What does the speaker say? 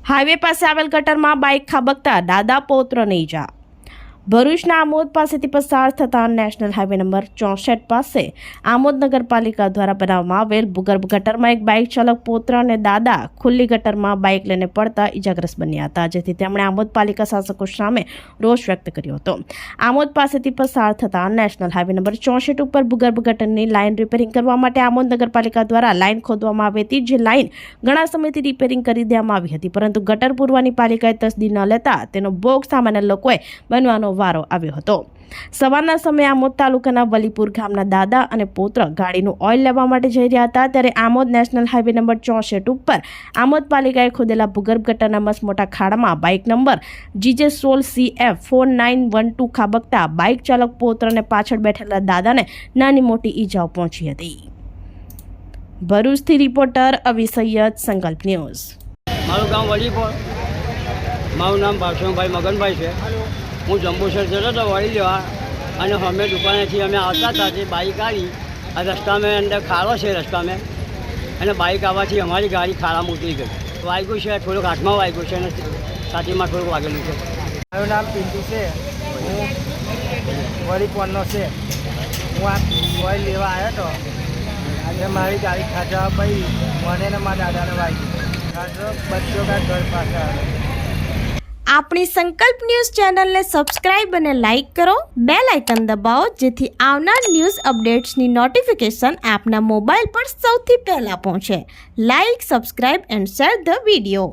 Highway પાસે આવેલ ગટરમાં બાઇક ખાબકતા દાદા પૌત્રને ઈજા. ભરૂચના આમોદ પાસેથી પસાર થતા નેશનલ હાઈવે નંબર 64 પાસે આમોદ નગરપાલિકા દ્વારા બનાવવામાં આવેલ ભૂગર્ભ ગટરમાં એક બાઇક ચાલક પૌત્ર અને દાદા ખુલ્લી ગટરમાં બાઇક લઈને પડતા ઇજાગ્રસ્ત બન્યા હતા, જેથી તેમણે આમોદ પાલિકા શાસકો સામે રોષ વ્યક્ત કર્યો હતો. આમોદ પાસેથી પસાર થતા નેશનલ હાઈવે નંબર 64 ઉપર ભૂગર્ભ ગટરની લાઇન રિપેરિંગ કરવા માટે આમોદ નગરપાલિકા દ્વારા લાઇન ખોદવામાં આવી હતી, જે લાઇન ઘણા સમયથી રિપેરિંગ કરી દેવામાં આવી હતી, પરંતુ ગટર પૂરવાની પાલિકાએ તસદી ન લેતા તેનો ભોગ સામાન્ય લોકોએ બનવાનો વારો આવ્યો હતો. સવારના સમયે આમોદ તાલુકાના વલીપુર ગામના દાદા અને પુત્ર ગાડીનું ઓઇલ લેવા માટે જઈ રહ્યા હતા, ત્યારે આમોદ નેશનલ હાઈવે નંબર 64 ઉપર આમોદ પાલિકાએ ખોદેલા ભૂગર્ભ ગટરના મસમોટા ખાડામાં બાઇક નંબર GJ16CF 4912 ખાબકતા બાઇક ચાલક પુત્ર અને પાછળ બેઠેલા દાદાને નાની મોટી ઈજાઓ પહોંચી હતી. ભરૂચથી રિપોર્ટર અવી સૈયદ, સંકલ્પ ન્યૂઝ. મારું ગામ વલીપુર, મારું નામ ભાષણભાઈ મગનભાઈ છે. હું જંબુસર જતો હતો વળી લેવા, અને અમે દુકાનેથી અમે આવતા હતા તે બાઇક આવી આ રસ્તામાં અંદર ખાડો છે રસ્તામાં, અને બાઇક આવવાથી અમારી ગાડી ખાડામાં ઉતરી ગઈ. વાગ્યું છે, થોડુંક હાથમાં વાગ્યું છે અને છાતીમાં થોડુંક વાગેલું છે. મારું નામ પિન્ટુ છે, હું વલીપુરનો છે. હું આ ઓઇલ લેવા આવ્યો હતો અને મારી ગાડી ખાધા પછી મને ને મારા દાદાને વાગ્યું. બચ્ચો કા ઘર પાસે આવ્યો. આપણી સંકલ્પ ન્યૂઝ ચેનલને સબસ્ક્રાઇબ અને લાઇક કરો, બેલ આઇકન દબાવો, જેથી આવનાર ન્યૂઝ અપડેટ્સની નોટિફિકેશન આપના મોબાઈલ પર સૌથી પહેલા પહોંચે. Like, subscribe and share the video.